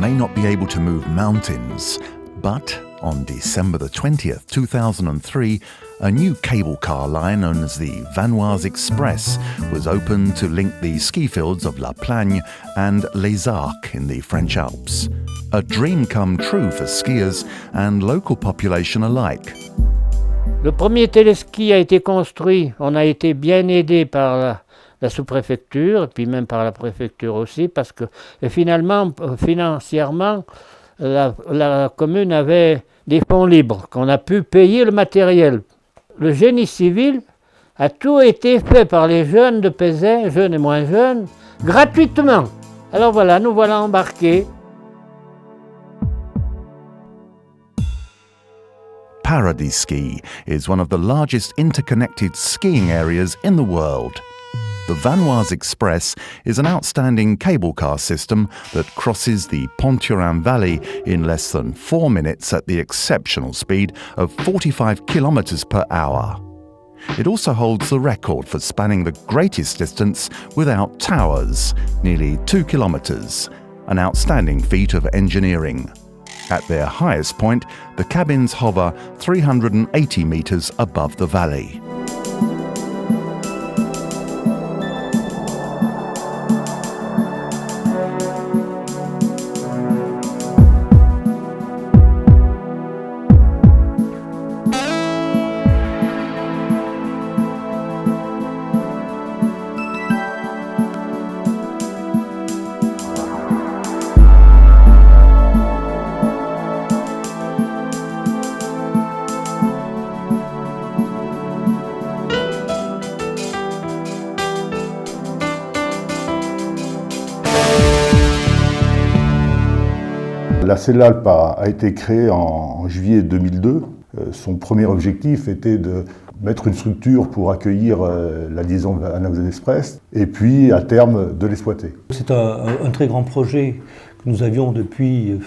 may not be able to move mountains, but on December the 20th, 2003, a new cable car line known as the Vanoise Express was opened to link the ski fields of La Plagne and Les Arcs in the French Alps. A dream come true for skiers and local population alike. Le premier téléski a été construit, on a été bien aidé par la sous-préfecture, et puis même par la préfecture aussi, parce que finalement, financièrement, la commune avait des fonds libres, qu'on a pu payer le matériel. Le génie civil a tout été fait par les jeunes de Pézet, jeunes et moins jeunes, gratuitement. Alors voilà, nous voilà embarqués. Paradis Ski is one of the largest interconnected skiing areas in the world. The Vanoise Express is an outstanding cable car system that crosses the Pont-Turin Valley in less than 4 minutes at the exceptional speed of 45 kilometers per hour. It also holds the record for spanning the greatest distance without towers, nearly 2 kilometers, an outstanding feat of engineering. At their highest point, the cabins hover 380 meters above the valley. La CELALP a été créée en juillet 2002. Son premier objectif était de mettre une structure pour accueillir la liaison Vanoise Express et puis à terme de l'exploiter. C'est un très grand projet que nous avions depuis,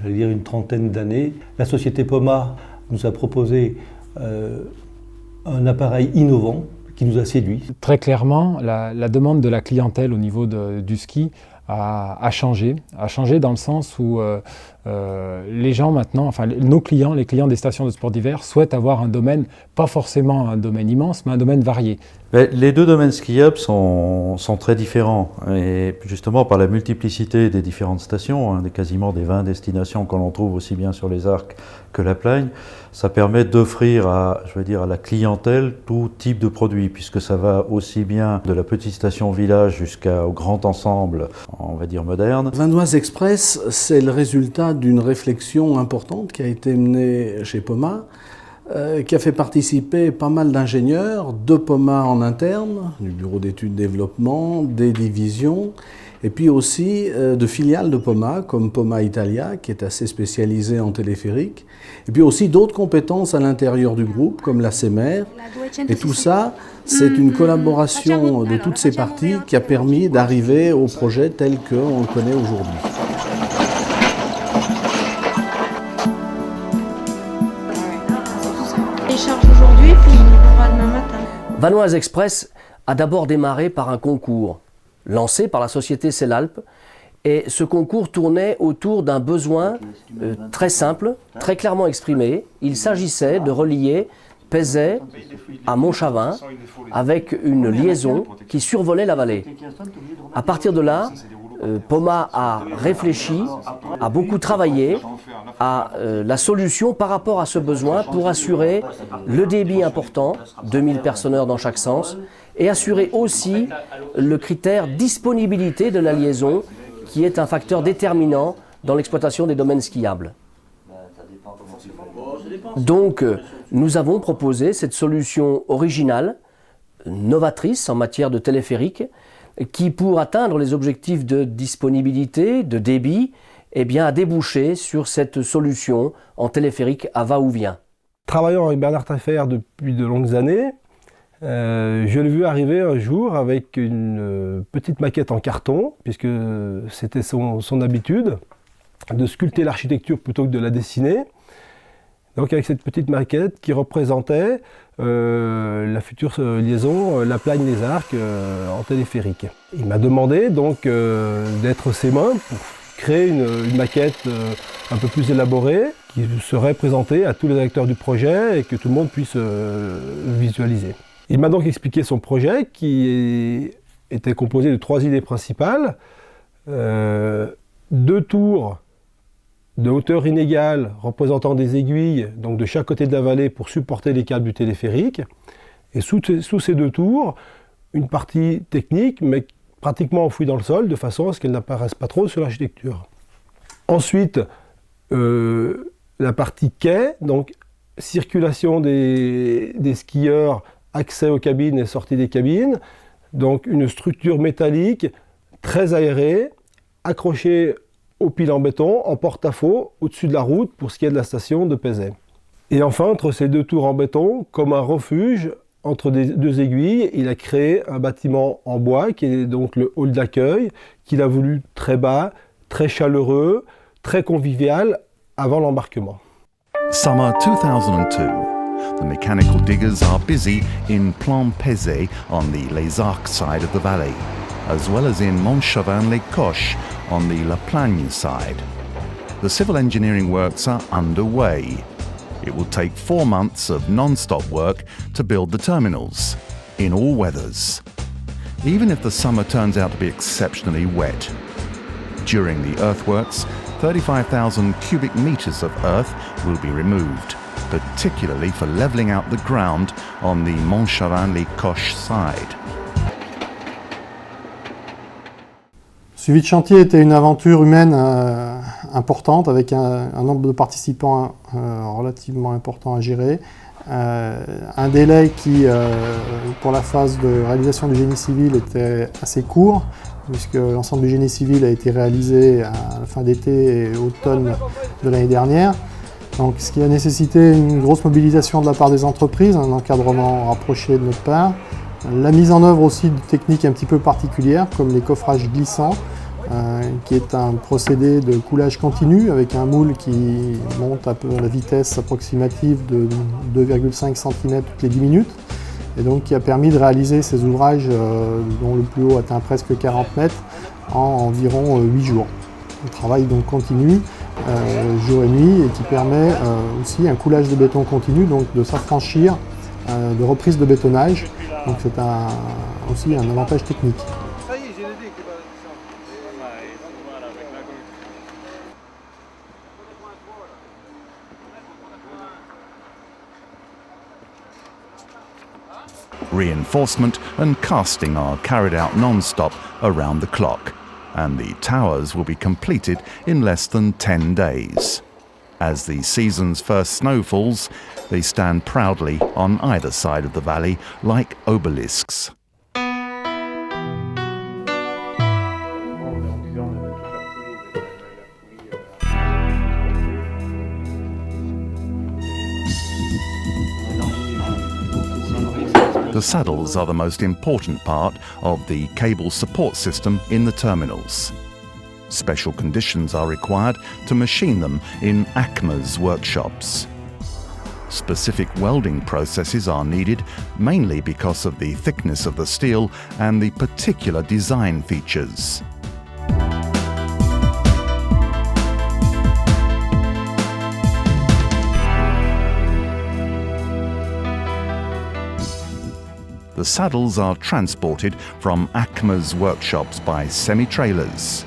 j'allais dire, une trentaine d'années. La société Poma nous a proposé un appareil innovant qui nous a séduits. Très clairement, la demande de la clientèle au niveau du ski a changé dans le sens où les gens maintenant, enfin nos clients, les clients des stations de sport d'hiver souhaitent avoir un domaine, pas forcément un domaine immense, mais un domaine varié. Les deux domaines skiables sont très différents et justement par la multiplicité des différentes stations, quasiment des 20 destinations que l'on trouve aussi bien sur les Arcs que la Plagne, ça permet d'offrir à la clientèle tout type de produits puisque ça va aussi bien de la petite station village jusqu'au grand ensemble, on va dire moderne. Vanoise Express, c'est le résultat d'une réflexion importante qui a été menée chez Poma, qui a fait participer pas mal d'ingénieurs de Poma en interne, du bureau d'études développement, des divisions, et puis aussi de filiales de Poma, comme Poma Italia, qui est assez spécialisée en téléphérique, et puis aussi d'autres compétences à l'intérieur du groupe, comme la CEMER. Et tout ça, c'est une collaboration de toutes ces parties qui a permis d'arriver au projet tel qu'on le connaît aujourd'hui. Aujourd'hui, puis on va demain matin. Vanoise Express a d'abord démarré par un concours lancé par la société CELALP et ce concours tournait autour d'un besoin très simple, très clairement exprimé. Il s'agissait de relier Pézet à Montchavin avec une liaison qui survolait la vallée. À partir de là, Poma a réfléchi, a beaucoup travaillé à la solution par rapport à ce besoin pour assurer le débit important, 2000 personnes dans chaque sens, et assurer aussi le critère disponibilité de la liaison qui est un facteur déterminant dans l'exploitation des domaines skiables. Donc, nous avons proposé cette solution originale, novatrice en matière de téléphérique, qui, pour atteindre les objectifs de disponibilité, de débit, eh bien, a débouché sur cette solution en téléphérique à va-ou-vient. Travaillant avec Bernard Taillefer depuis de longues années, je l'ai vu arriver un jour avec une petite maquette en carton, puisque c'était son habitude, de sculpter l'architecture plutôt que de la dessiner. Donc avec cette petite maquette qui représentait la future liaison La Plagne-les Arcs en téléphérique. Il m'a demandé donc d'être ses mains pour créer une maquette un peu plus élaborée qui serait présentée à tous les acteurs du projet et que tout le monde puisse visualiser. Il m'a donc expliqué son projet qui était composé de 3 idées principales. 2 tours de hauteur inégale représentant des aiguilles donc de chaque côté de la vallée pour supporter les câbles du téléphérique. Et sous ces 2 tours, une partie technique mais pratiquement enfouie dans le sol de façon à ce qu'elle n'apparaisse pas trop sur l'architecture. Ensuite, la partie quai, donc circulation des skieurs, accès aux cabines et sortie des cabines, donc une structure métallique très aérée, accrochée aux piles en béton, en porte-à-faux, au-dessus de la route pour ce qui est de la station de Pézet. Et enfin, entre ces 2 tours en béton, comme un refuge, entre 2 aiguilles, il a créé un bâtiment en bois qui est donc le hall d'accueil, qu'il a voulu très bas, très chaleureux, très convivial avant l'embarquement. Summer 2002. The mechanical diggers are busy in Plan-Pézet on the Les Arcs side of the valley, as well as in Montchavan-les-Coches on the La Plagne side. The civil engineering works are underway. It will take 4 months of non-stop work to build the terminals, in all weathers, even if the summer turns out to be exceptionally wet. During the earthworks, 35,000 cubic meters of earth will be removed, particularly for levelling out the ground on the Montchavan-les-Coches side. Suivi de chantier était une aventure humaine importante avec un nombre de participants relativement important à gérer. Un délai qui, pour la phase de réalisation du génie civil, était assez court, puisque l'ensemble du génie civil a été réalisé à la fin d'été et automne de l'année dernière. Donc, ce qui a nécessité une grosse mobilisation de la part des entreprises, un encadrement rapproché de notre part. La mise en œuvre aussi de techniques un petit peu particulières, comme les coffrages glissants, qui est un procédé de coulage continu avec un moule qui monte à la vitesse approximative de 2,5 cm toutes les 10 minutes. Et donc qui a permis de réaliser ces ouvrages dont le plus haut atteint presque 40 mètres en environ 8 jours. Le travail donc continue jour et nuit et qui permet aussi un coulage de béton continu, donc de s'affranchir de reprise de bétonnage. Donc c'est aussi un avantage technique. Reinforcement and casting are carried out non-stop around the clock, and the towers will be completed in less than 10 days. As the season's first snow falls, they stand proudly on either side of the valley like obelisks. The saddles are the most important part of the cable support system in the terminals. Special conditions are required to machine them in ACMA's workshops. Specific welding processes are needed, mainly because of the thickness of the steel and the particular design features. The saddles are transported from ACMA's workshops by semi-trailers.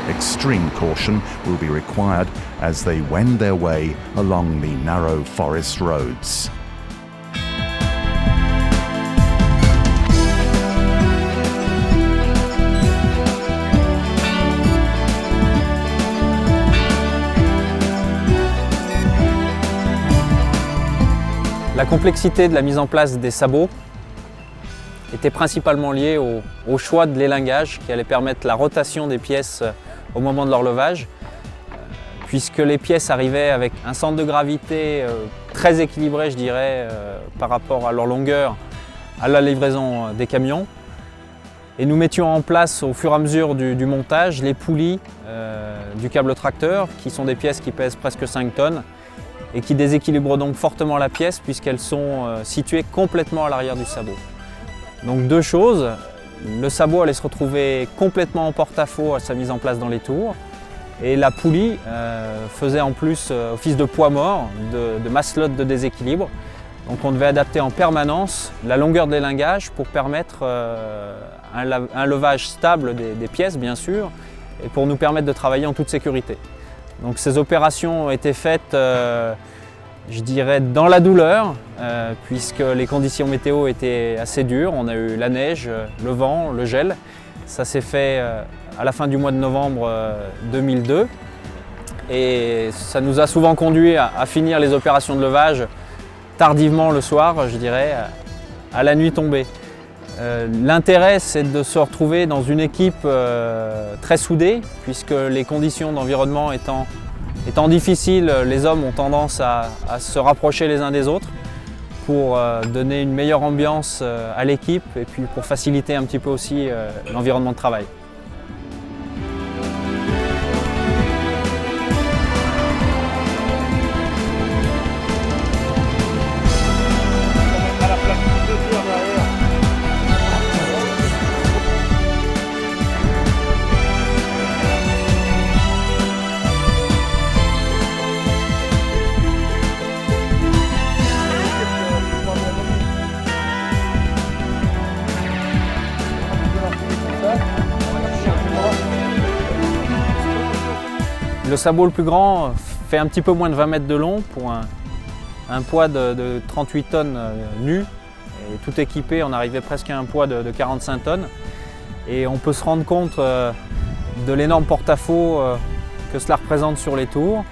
Extreme caution will be required as they wend their way along the narrow forest roads. La complexité de la mise en place des sabots était principalement liée au choix de l'élingage qui allait permettre la rotation des pièces au moment de leur levage, puisque les pièces arrivaient avec un centre de gravité très équilibré, je dirais, par rapport à leur longueur à la livraison des camions. Et nous mettions en place au fur et à mesure du montage les poulies du câble tracteur, qui sont des pièces qui pèsent presque 5 tonnes et qui déséquilibrent donc fortement la pièce puisqu'elles sont situées complètement à l'arrière du sabot. Donc deux choses, le sabot allait se retrouver complètement en porte-à-faux à sa mise en place dans les tours et la poulie faisait en plus office de poids mort, de masselotte de déséquilibre. Donc on devait adapter en permanence la longueur de l'élingage pour permettre un levage stable des pièces bien sûr et pour nous permettre de travailler en toute sécurité. Donc ces opérations ont été faites, je dirais, dans la douleur puisque les conditions météo étaient assez dures. On a eu la neige, le vent, le gel. Ça s'est fait à la fin du mois de novembre 2002 et ça nous a souvent conduit à finir les opérations de levage tardivement le soir, je dirais, à la nuit tombée. L'intérêt, c'est de se retrouver dans une équipe très soudée, puisque les conditions d'environnement étant difficiles, les hommes ont tendance à se rapprocher les uns des autres pour donner une meilleure ambiance à l'équipe et puis pour faciliter un petit peu aussi l'environnement de travail. Le sabot le plus grand fait un petit peu moins de 20 mètres de long pour un poids de 38 tonnes nu. Et tout équipé, on arrivait presque à un poids de 45 tonnes. Et on peut se rendre compte de l'énorme porte-à-faux que cela représente sur les tours.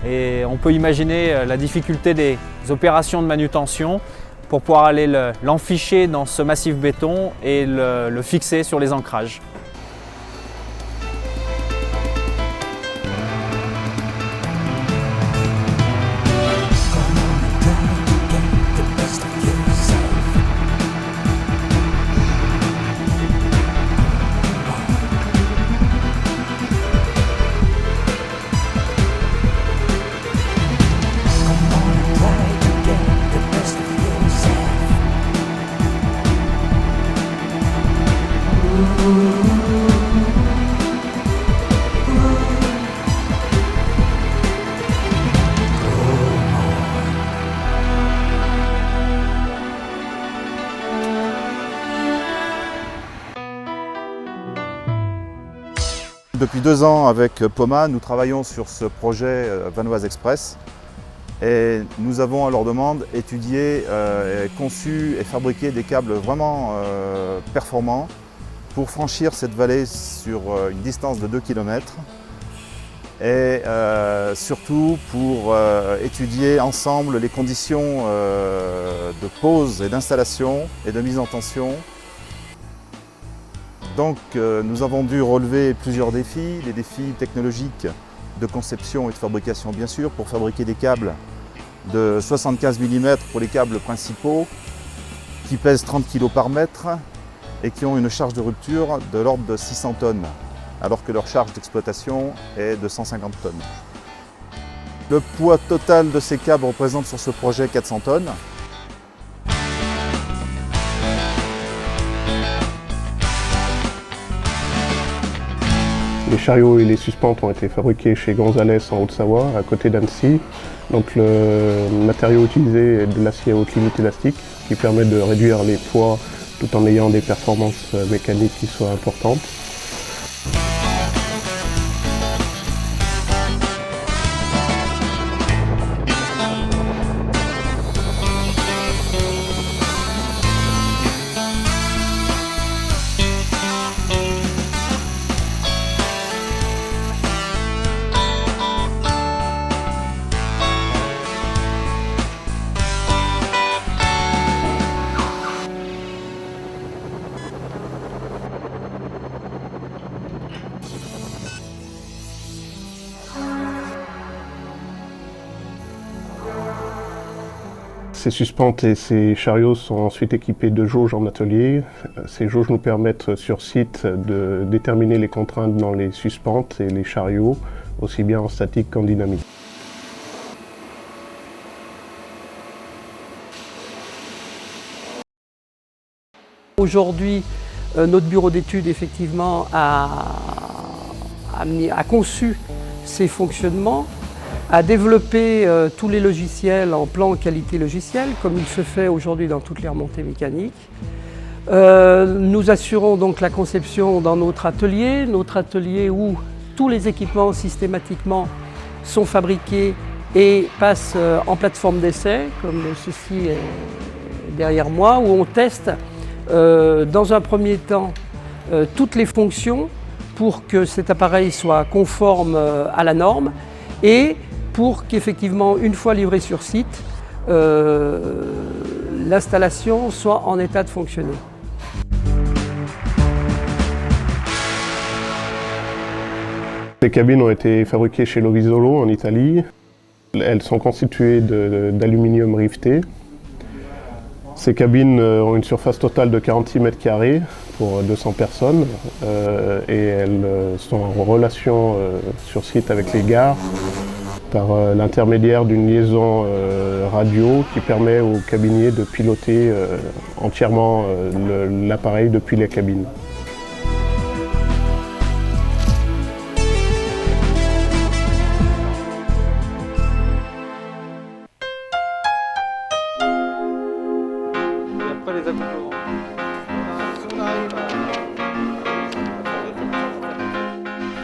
Et on peut imaginer la difficulté des opérations de manutention pour pouvoir aller l'enficher dans ce massif béton et le fixer sur les ancrages. Depuis 2 ans avec Poma, nous travaillons sur ce projet Vanoise Express et nous avons à leur demande étudié, conçu et fabriqué des câbles vraiment performants pour franchir cette vallée sur une distance de 2 km et surtout pour étudier ensemble les conditions de pose et d'installation et de mise en tension. Donc nous avons dû relever plusieurs défis, les défis technologiques de conception et de fabrication bien sûr, pour fabriquer des câbles de 75 mm pour les câbles principaux qui pèsent 30 kg par mètre et qui ont une charge de rupture de l'ordre de 600 tonnes, alors que leur charge d'exploitation est de 150 tonnes. Le poids total de ces câbles représente sur ce projet 400 tonnes. Les chariots et les suspentes ont été fabriqués chez Gonzalez en Haute-Savoie, à côté d'Annecy. Donc le matériau utilisé est de l'acier à haute limite élastique qui permet de réduire les poids tout en ayant des performances mécaniques qui soient importantes. Ces suspentes et ces chariots sont ensuite équipés de jauges en atelier. Ces jauges nous permettent sur site de déterminer les contraintes dans les suspentes et les chariots, aussi bien en statique qu'en dynamique. Aujourd'hui, notre bureau d'études effectivement a conçu ces fonctionnements, a développé tous les logiciels en plan qualité logicielle, comme il se fait aujourd'hui dans toutes les remontées mécaniques. Nous assurons donc la conception dans notre atelier où tous les équipements systématiquement sont fabriqués et passent en plateforme d'essai, comme ceci est derrière moi, où on teste dans un premier temps toutes les fonctions pour que cet appareil soit conforme à la norme et pour qu'effectivement, une fois livré sur site, l'installation soit en état de fonctionner. Les cabines ont été fabriquées chez Lovisolo en Italie. Elles sont constituées d'aluminium riveté. Ces cabines ont une surface totale de 46 m² pour 200 personnes et elles sont en relation sur site avec les gares par l'intermédiaire d'une liaison radio qui permet aux cabiniers de piloter entièrement l'appareil depuis les cabines.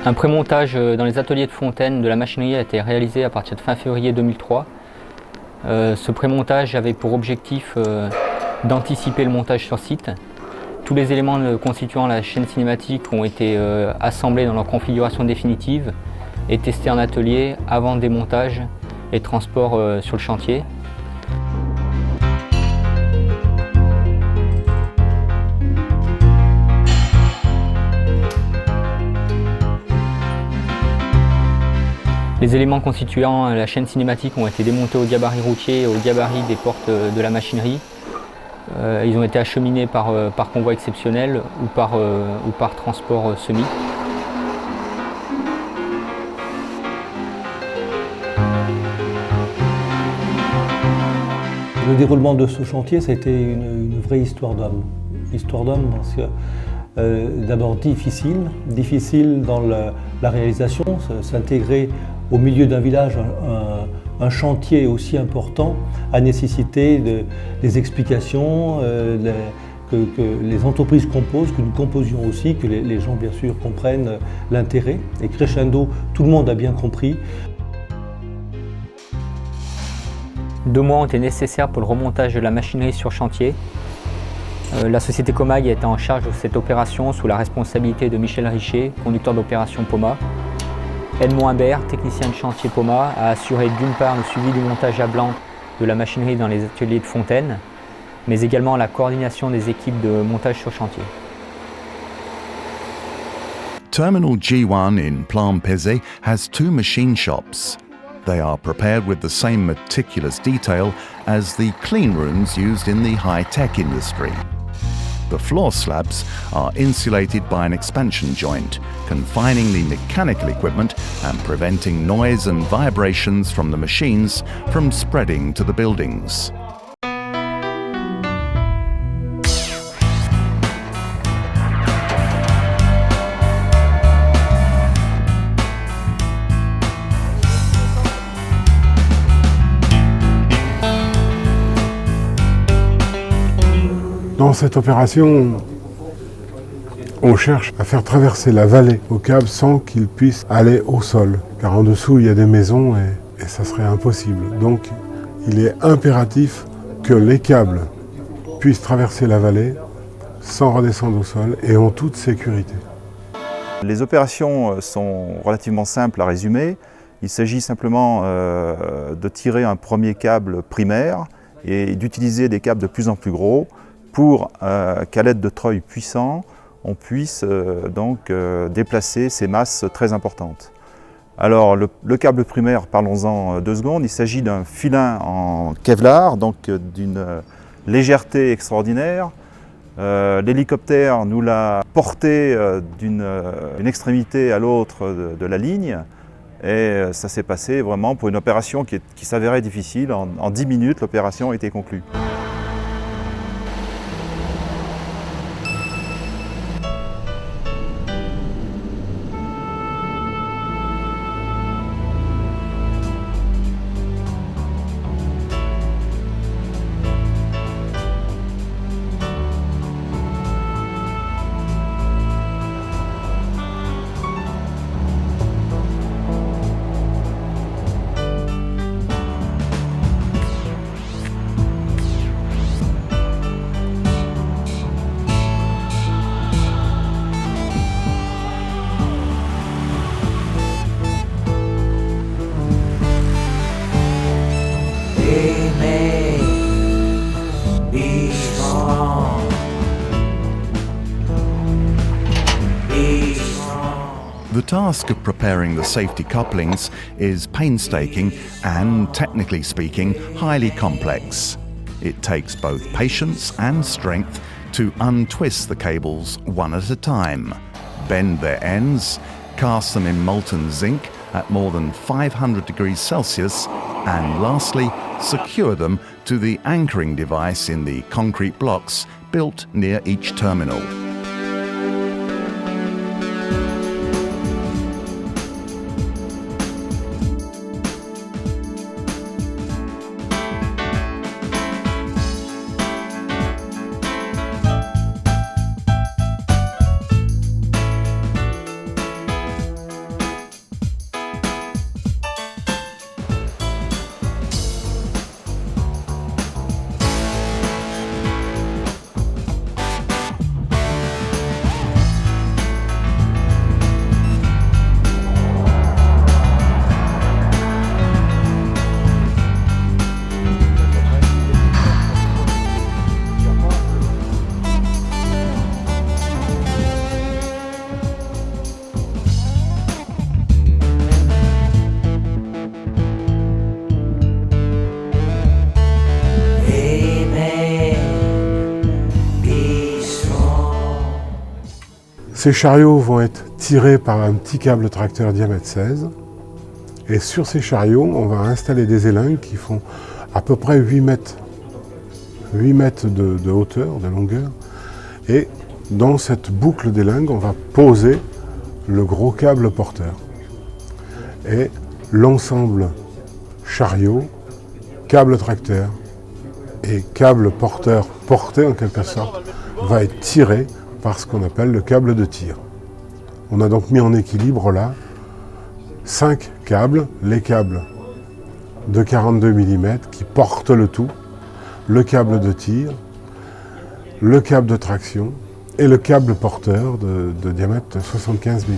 Un prémontage dans les ateliers de Fontaine de la machinerie a été réalisé à partir de fin février 2003. Ce prémontage avait pour objectif d'anticiper le montage sur site. Tous les éléments constituant la chaîne cinématique ont été assemblés dans leur configuration définitive et testés en atelier avant démontage et transport sur le chantier. Les éléments constituant la chaîne cinématique ont été démontés au gabarit routier et au gabarit des portes de la machinerie. Ils ont été acheminés par convoi exceptionnel ou par transport semi. Le déroulement de ce chantier, ça a été une vraie histoire d'homme. Histoire d'homme parce que d'abord difficile dans la réalisation, s'intégrer au milieu d'un village, un chantier aussi important a nécessité des explications que les entreprises composent, que nous composions aussi, que les gens bien sûr comprennent l'intérêt. Et crescendo, tout le monde a bien compris. 2 mois ont été nécessaires pour le remontage de la machinerie sur chantier. La société Comag a été en charge de cette opération sous la responsabilité de Michel Richer, conducteur d'opération Poma. Edmond Imbert, technicien de chantier Poma, a assuré d'une part le suivi du montage à blanc de la machinerie dans les ateliers de Fontaine, mais également la coordination des équipes de montage sur chantier. Terminal G1 in Plampese has 2 machine shops. They are prepared with the same meticulous detail as the clean rooms used in the high-tech industry. The floor slabs are insulated by an expansion joint, confining the mechanical equipment and preventing noise and vibrations from the machines from spreading to the buildings. Dans cette opération, on cherche à faire traverser la vallée au câble sans qu'il puisse aller au sol. Car en dessous, il y a des maisons et ça serait impossible. Donc, il est impératif que les câbles puissent traverser la vallée sans redescendre au sol et en toute sécurité. Les opérations sont relativement simples à résumer. Il s'agit simplement de tirer un premier câble primaire et d'utiliser des câbles de plus en plus gros pour qu'à l'aide de treuils puissants, on puisse donc déplacer ces masses très importantes. Alors le câble primaire, parlons-en 2 secondes, il s'agit d'un filin en Kevlar, donc d'une légèreté extraordinaire. L'hélicoptère nous l'a porté d'une extrémité à l'autre de la ligne et ça s'est passé vraiment pour une opération qui s'avérait difficile. En 10 minutes, l'opération a été conclue. The task of preparing the safety couplings is painstaking and, technically speaking, highly complex. It takes both patience and strength to untwist the cables one at a time, bend their ends, cast them in molten zinc at more than 500 degrees Celsius, and lastly, secure them to the anchoring device in the concrete blocks built near each terminal. Ces chariots vont être tirés par un petit câble tracteur diamètre 16. Et sur ces chariots, on va installer des élingues qui font à peu près 8 mètres. 8 mètres de hauteur, de longueur. Et dans cette boucle d'élingues, on va poser le gros câble porteur. Et l'ensemble chariot, câble tracteur et câble porteur porté en quelque sorte, va être tiré par ce qu'on appelle le câble de tir. On a donc mis en équilibre là 5 câbles, les câbles de 42 mm qui portent le tout, le câble de tir, le câble de traction et le câble porteur de diamètre de 75 mm.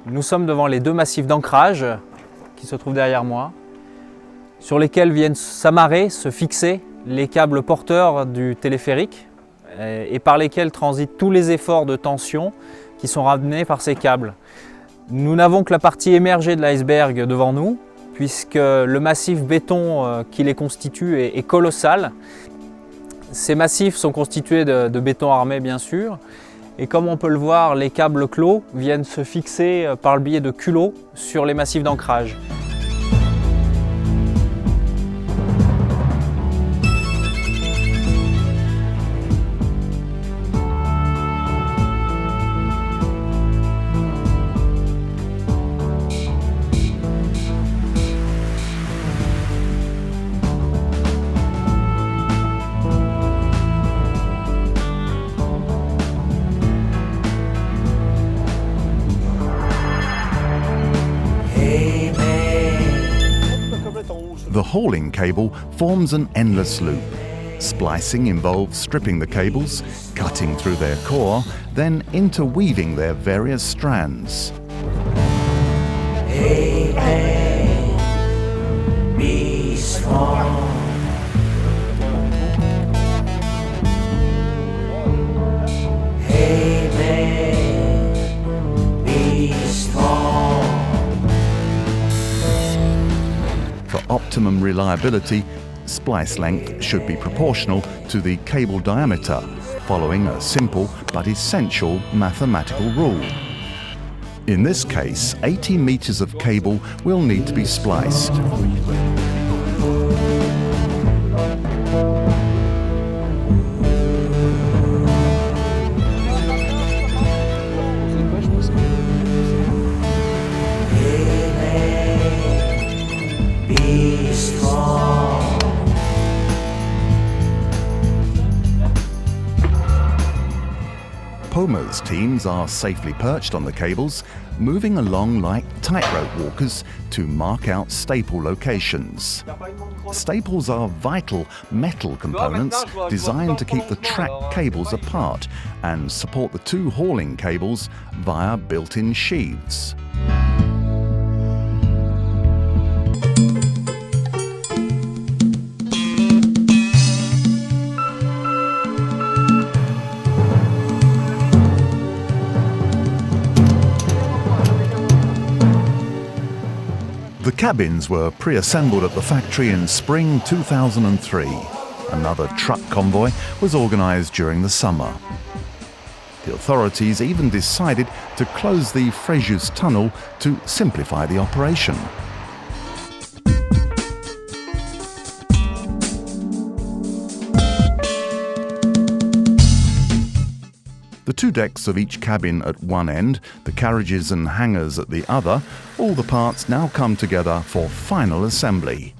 Nous sommes devant les deux massifs d'ancrage qui se trouvent derrière moi, sur lesquels viennent s'amarrer, se fixer les câbles porteurs du téléphérique et par lesquels transitent tous les efforts de tension qui sont ramenés par ces câbles. Nous n'avons que la partie émergée de l'iceberg devant nous, puisque le massif béton qui les constitue est colossal. Ces massifs sont constitués de béton armé bien sûr, et comme on peut le voir, les câbles clos viennent se fixer par le biais de culots sur les massifs d'ancrage. The hauling cable forms an endless loop. Splicing involves stripping the cables, cutting through their core, then interweaving their various strands. Amen. Be strong. Amen. Be strong. For optimum reliability, splice length should be proportional to the cable diameter, following a simple but essential mathematical rule. In this case, 80 meters of cable will need to be spliced. Be strong. Poma's teams are safely perched on the cables, moving along like tightrope walkers to mark out staple locations. Staples are vital metal components designed to keep the track cables apart and support the two hauling cables via built-in sheaths. The cabins were pre-assembled at the factory in spring 2003. Another truck convoy was organised during the summer. The authorities even decided to close the Fréjus tunnel to simplify the operation. The two decks of each cabin at one end, the carriages and hangars at the other, all the parts now come together for final assembly.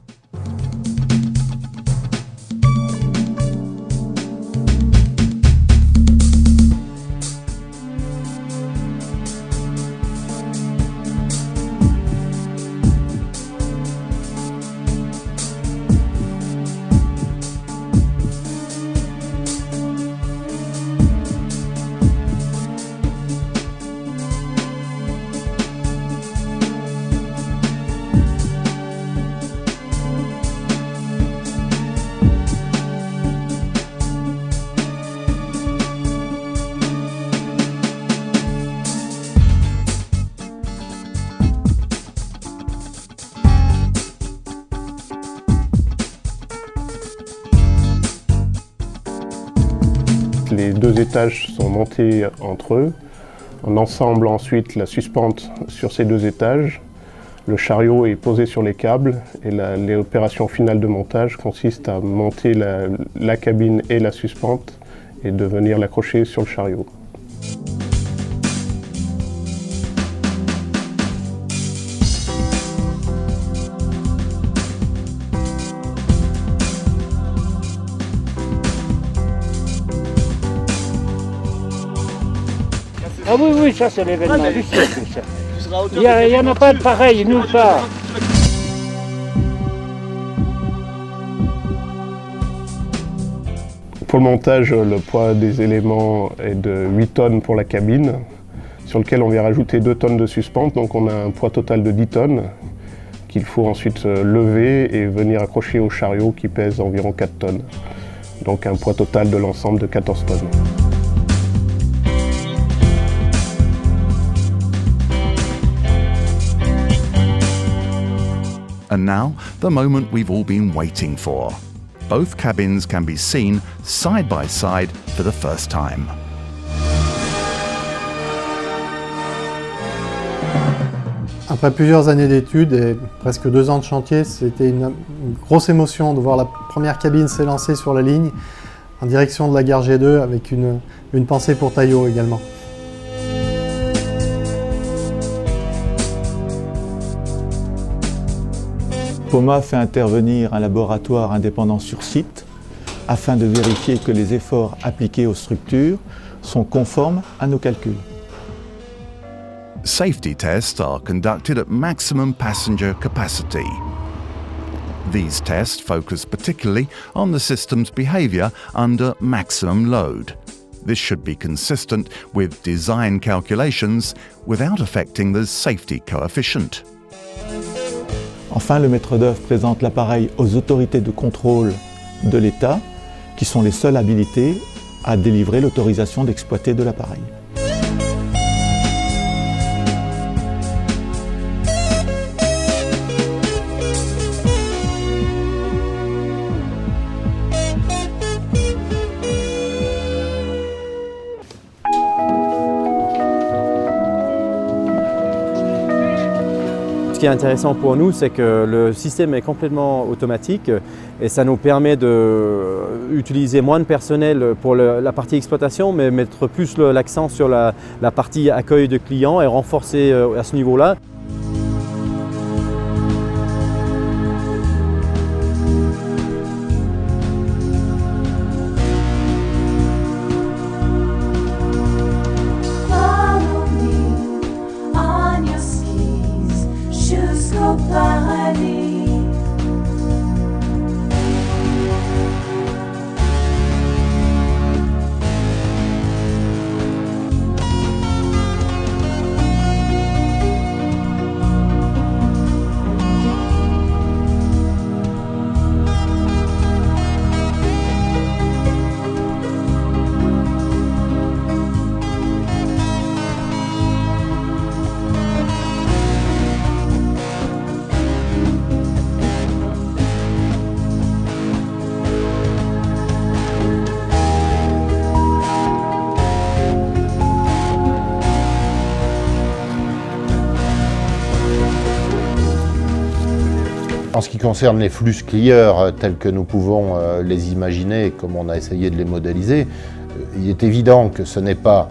Les deux étages sont montés entre eux. On ensemble ensuite la suspente sur ces deux étages. Le chariot est posé sur les câbles et l'opération finale de montage consiste à monter la cabine et la suspente et de venir l'accrocher sur le chariot. Ah oui, oui, ça c'est l'événement du siècle. Ça. Il n'y en a pas de pareil, nulle part. Pour le montage, le poids des éléments est de 8 tonnes pour la cabine, sur lequel on vient rajouter 2 tonnes de suspente. Donc on a un poids total de 10 tonnes qu'il faut ensuite lever et venir accrocher au chariot qui pèse environ 4 tonnes. Donc un poids total de l'ensemble de 14 tonnes. And now, the moment we've all been waiting for. Both cabins can be seen side by side for the first time. Après plusieurs années d'études et presque 2 ans de chantier, c'était une grosse émotion de voir la première cabine s'élancer sur la ligne en direction de la gare G2 avec une pensée pour Taillot également. POMA fait intervenir un laboratoire indépendant sur site afin de vérifier que les efforts appliqués aux structures sont conformes à nos calculs. Safety tests are conducted at maximum passenger capacity. These tests focus particularly on the system's behaviour under maximum load. This should be consistent with design calculations without affecting the safety coefficient. Enfin, le maître d'œuvre présente l'appareil aux autorités de contrôle de l'État, qui sont les seules habilitées à délivrer l'autorisation d'exploiter de l'appareil. Ce qui est intéressant pour nous, c'est que le système est complètement automatique et ça nous permet d'utiliser moins de personnel pour la partie exploitation, mais mettre plus l'accent sur la partie accueil de clients et renforcer à ce niveau-là. En ce qui concerne les flux skieurs tels que nous pouvons les imaginer, comme on a essayé de les modéliser, il est évident que ce n'est pas,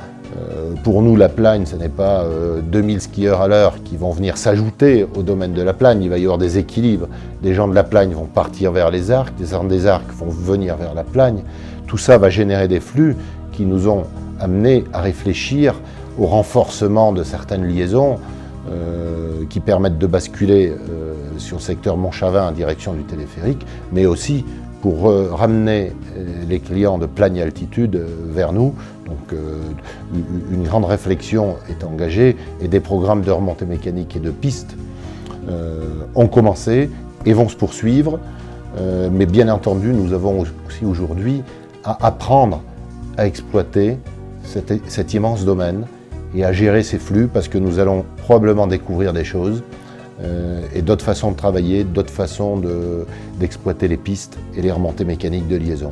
pour nous la plagne, ce n'est pas 2000 skieurs à l'heure qui vont venir s'ajouter au domaine de la plagne. Il va y avoir des équilibres. Des gens de la plagne vont partir vers les arcs, des gens des arcs vont venir vers la plagne. Tout ça va générer des flux qui nous ont amenés à réfléchir au renforcement de certaines liaisons qui permettent de basculer sur le secteur Montchavin en direction du téléphérique, mais aussi pour ramener les clients de plagne altitude vers nous. Donc une grande réflexion est engagée et des programmes de remontée mécanique et de piste ont commencé et vont se poursuivre. Mais bien entendu, nous avons aussi aujourd'hui à apprendre à exploiter cet immense domaine et à gérer ces flux parce que nous allons probablement découvrir des choses et d'autres façons de travailler, d'autres façons d'exploiter les pistes et les remontées mécaniques de liaison.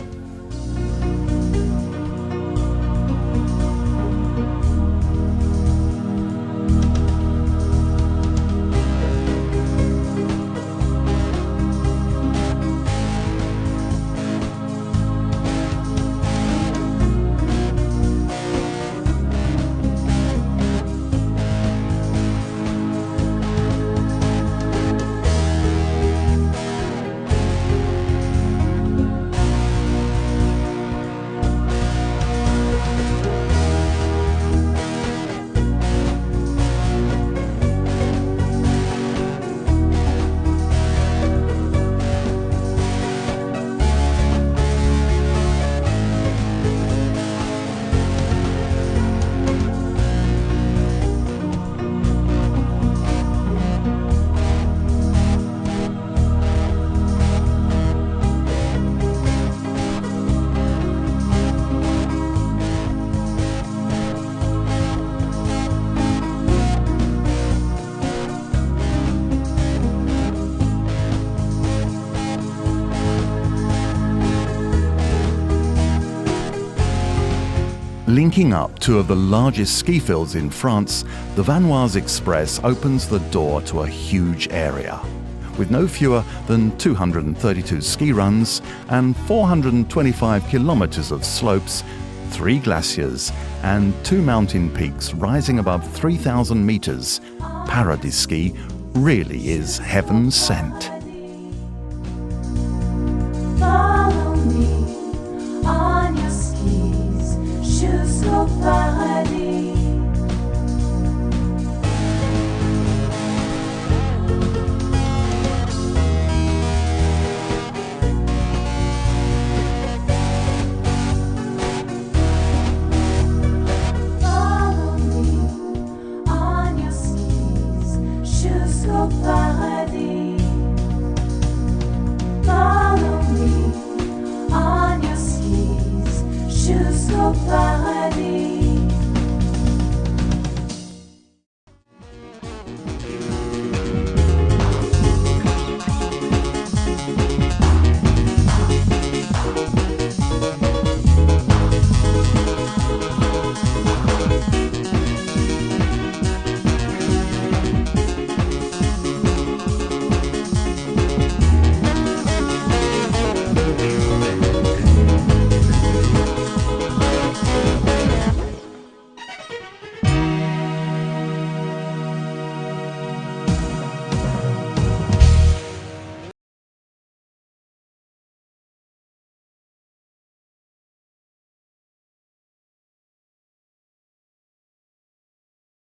Linking up two of the largest ski fields in France, the Vanoise Express opens the door to a huge area. With no fewer than 232 ski runs and 425 kilometers of slopes, 3 glaciers and 2 mountain peaks rising above 3,000 meters, Paradis Ski really is heaven sent. Follow me on your skis jusqu'au paradis. Follow me on your skis jusqu'au paradis.